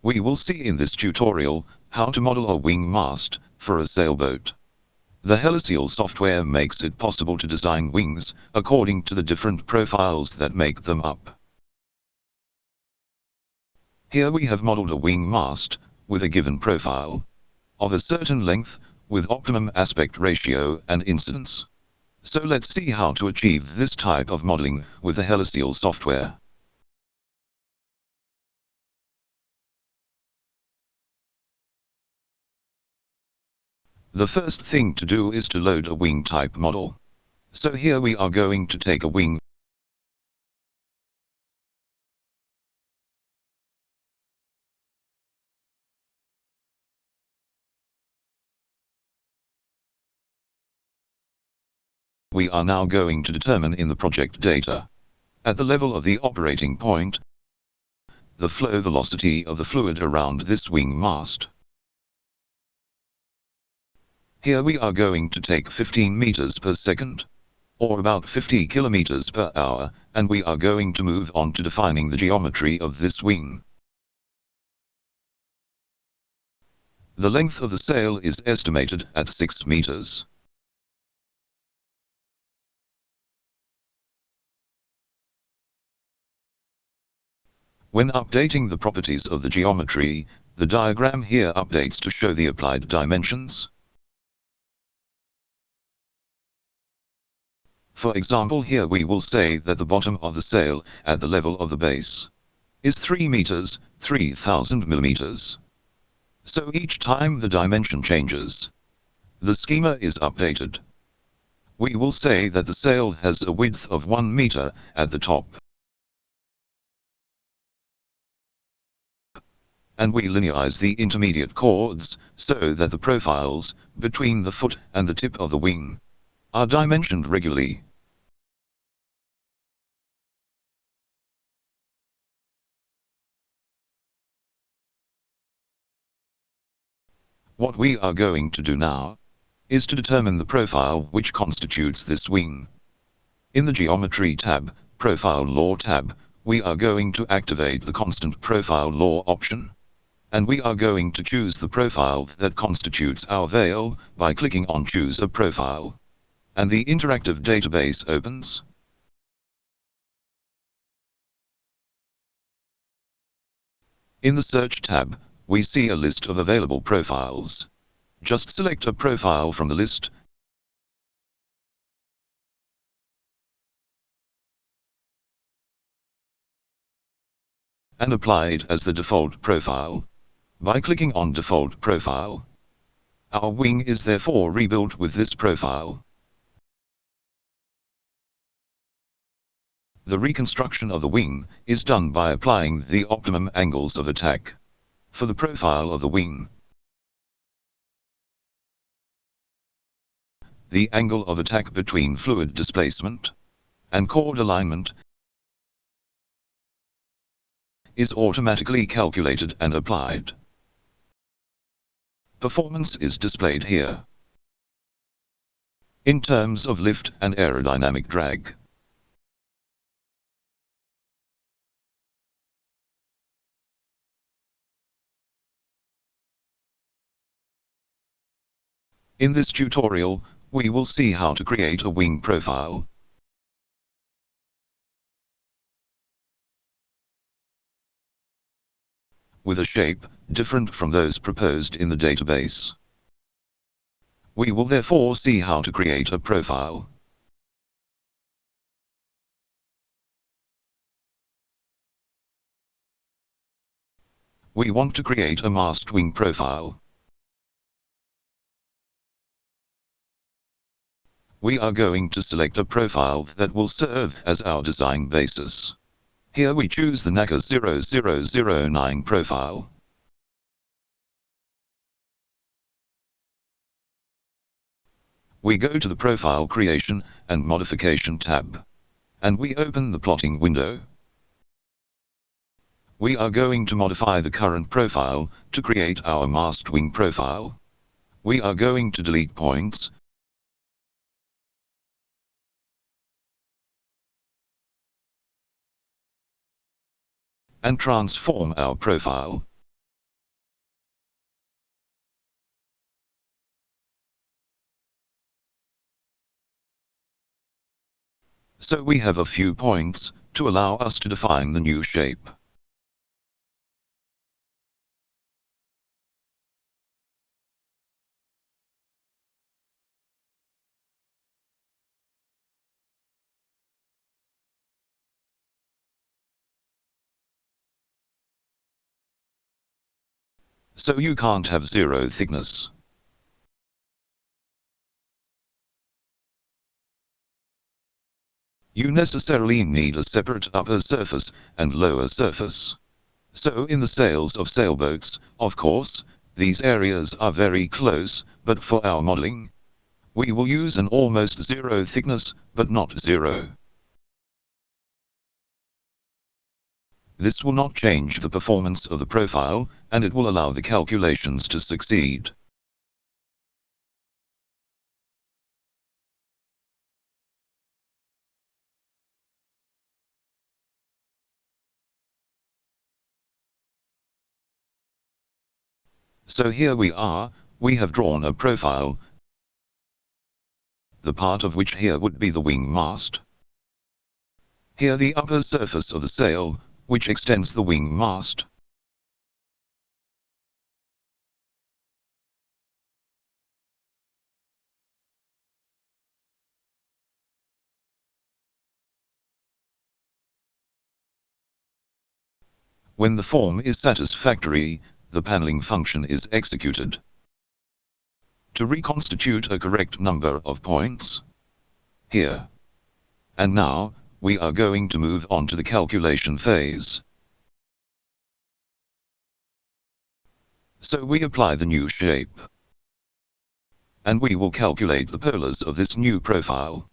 We will see in this tutorial how to model a wing mast for a sailboat. The heliciel software makes it possible to design wings according to the different profiles that make them up. Here we have modeled a wing mast with a given profile of a certain length with optimum aspect ratio and incidence. So let's see how to achieve this type of modeling with the heliciel software. The first thing to do is to load a wing type model. So here we are going to take a wing we are now going to determine in the project data, at the level of the operating point, the flow velocity of the fluid around this wing mast. Here we are going to take 15 meters per second, or about 50 kilometers per hour, and we are going to move on to defining the geometry of this wing. The length of the sail is estimated at 6 meters. When updating the properties of the geometry, the diagram here updates to show the applied dimensions. For example, here we will say that the bottom of the sail at the level of the base is 3 meters, 3000 millimeters. So each time the dimension changes, the schema is updated. We will say that the sail has a width of 1 meter at the top. And we linearize the intermediate chords so that the profiles between the foot and the tip of the wing are dimensioned regularly. What we are going to do now is to determine the profile which constitutes this wing. In the Geometry tab, Profile Law tab, we are going to activate the Constant Profile Law option. And we are going to choose the profile that constitutes our veil by clicking on Choose a Profile. And the interactive database opens. In the Search tab, we see a list of available profiles. Just select a profile from the list and apply it as the default profile. By clicking on Default Profile, our wing is therefore rebuilt with this profile. The reconstruction of the wing is done by applying the optimum angles of attack for the profile of the wing. The angle of attack between fluid displacement and chord alignment is automatically calculated and applied. Performance is displayed here in terms of lift and aerodynamic drag. In this tutorial, we will see how to create a wing profile. With a shape different from those proposed in the database. We will therefore see how to create a profile. We want to create a mast wing profile. We are going to select a profile that will serve as our design basis. Here we choose the NACA 0009 profile. We go to the Profile Creation and Modification tab, and we open the plotting window. We are going to modify the current profile to create our mast wing profile. We are going to delete points and transform our profile. So we have a few points to allow us to define the new shape. So you can't have zero thickness. You necessarily need a separate upper surface and lower surface. So in the sails of sailboats, of course, these areas are very close, but for our modeling, we will use an almost zero thickness, but not zero. This will not change the performance of the profile, and it will allow the calculations to succeed. So here we are, we have drawn a profile, the part of which here would be the wing mast. Here the upper surface of the sail, which extends the wing mast. When the form is satisfactory, the paneling function is executed to reconstitute a correct number of points here. And now, we are going to move on to the calculation phase. So we apply the new shape. And we will calculate the polars of this new profile.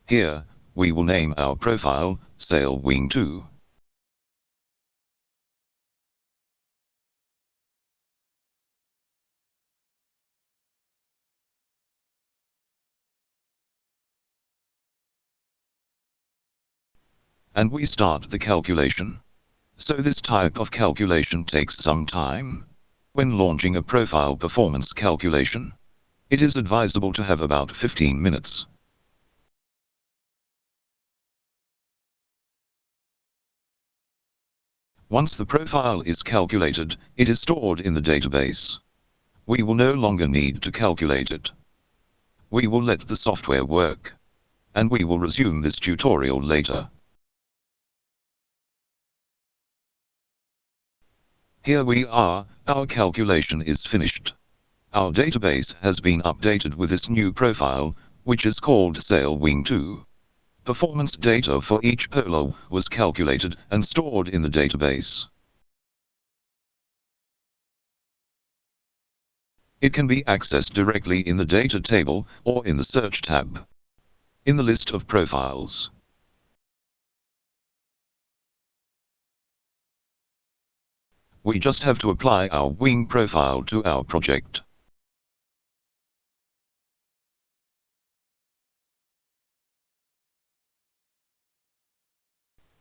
Here, we will name our profile, Sail Wing 2. And we start the calculation. So this type of calculation takes some time. When launching a profile performance calculation, it is advisable to have about 15 minutes. Once the profile is calculated, it is stored in the database. We will no longer need to calculate it. We will let the software work. And we will resume this tutorial later. Here we are, our calculation is finished. Our database has been updated with this new profile, which is called Sail Wing 2. Performance data for each polar was calculated and stored in the database. It can be accessed directly in the data table or in the search tab. In the list of profiles. We just have to apply our wing profile to our project.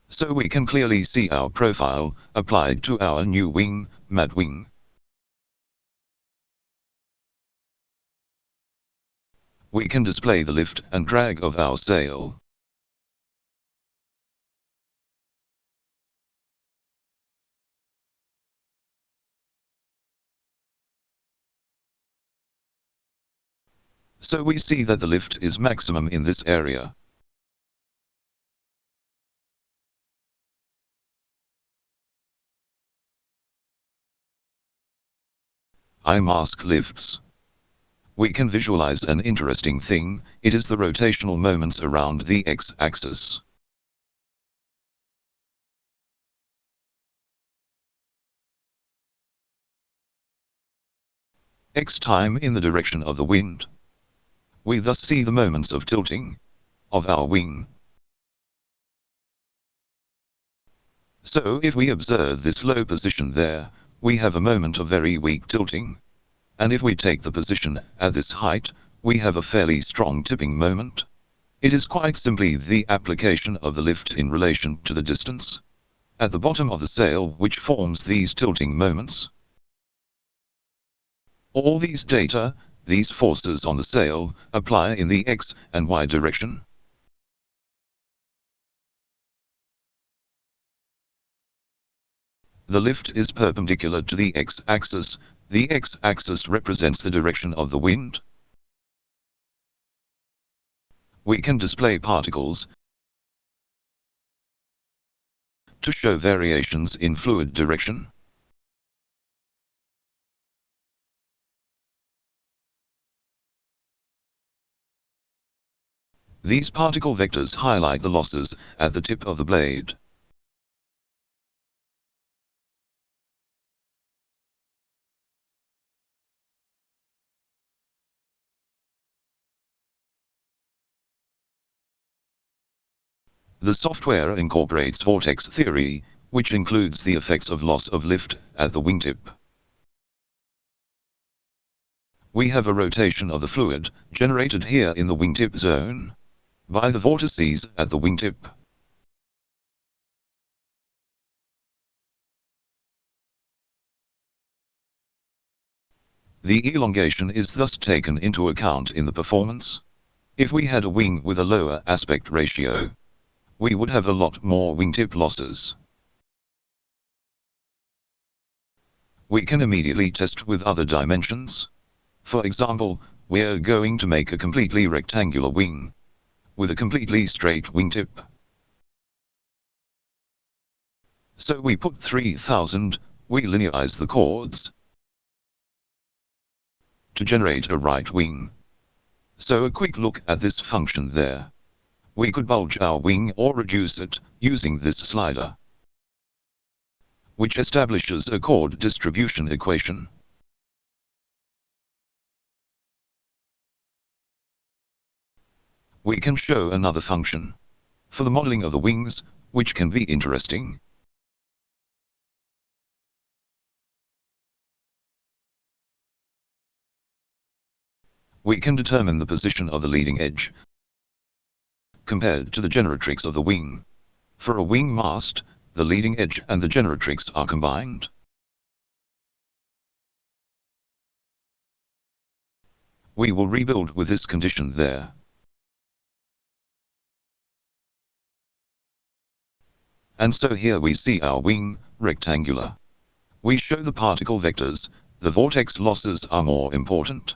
So we can clearly see our profile applied to our new wing, Mad Wing. We can display the lift and drag of our sail. So we see that the lift is maximum in this area. I mask lifts. We can visualize an interesting thing, it is the rotational moments around the x-axis. X time in the direction of the wind. We thus see the moments of tilting of our wing. So if we observe this low position there, we have a moment of very weak tilting. And if we take the position at this height, we have a fairly strong tipping moment. It is quite simply the application of the lift in relation to the distance. at the bottom of the sail which forms these tilting moments. All these data, these forces on the sail, apply in the X and Y direction. The lift is perpendicular to the X-axis. The X-axis represents the direction of the wind. We can display particles to show variations in fluid direction. These particle vectors highlight the losses at the tip of the blade. The software incorporates vortex theory, which includes the effects of loss of lift at the wingtip. We have a rotation of the fluid, generated here in the wingtip zone, by the vortices at the wingtip. The elongation is thus taken into account in the performance. If we had a wing with a lower aspect ratio, we would have a lot more wingtip losses. We can immediately test with other dimensions. For example, we're going to make a completely rectangular wing with a completely straight wingtip. So we put 3000, we linearize the chords to generate a right wing. So a quick look at this function there. We could bulge our wing or reduce it using this slider, which establishes a chord distribution equation. We can show another function for the modeling of the wings, which can be interesting. We can determine the position of the leading edge compared to the generatrix of the wing. For a wing mast, the leading edge and the generatrix are combined. We will rebuild with this condition there. And so here we see our wing, rectangular. We show the particle vectors, the vortex losses are more important.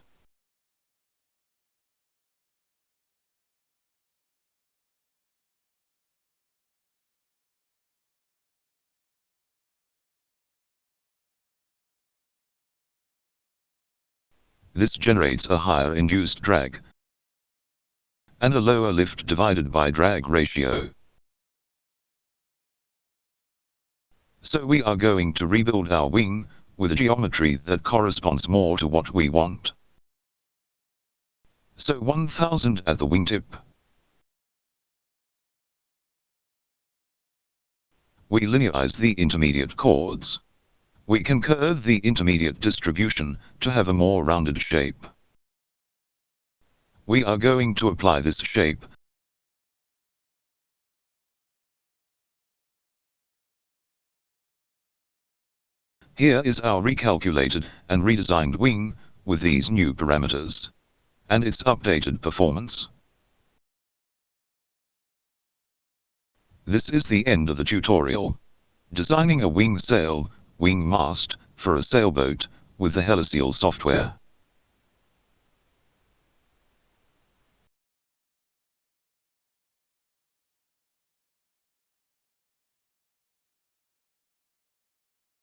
This generates a higher induced drag and a lower lift divided by drag ratio. So we are going to rebuild our wing with a geometry that corresponds more to what we want. So 1000 at the wingtip. We linearize the intermediate chords. We can curve the intermediate distribution to have a more rounded shape. We are going to apply this shape Here is our recalculated and redesigned wing with these new parameters and its updated performance. This is the end of the tutorial. Designing a wing sail, wing mast, for a sailboat, with the heliciel software.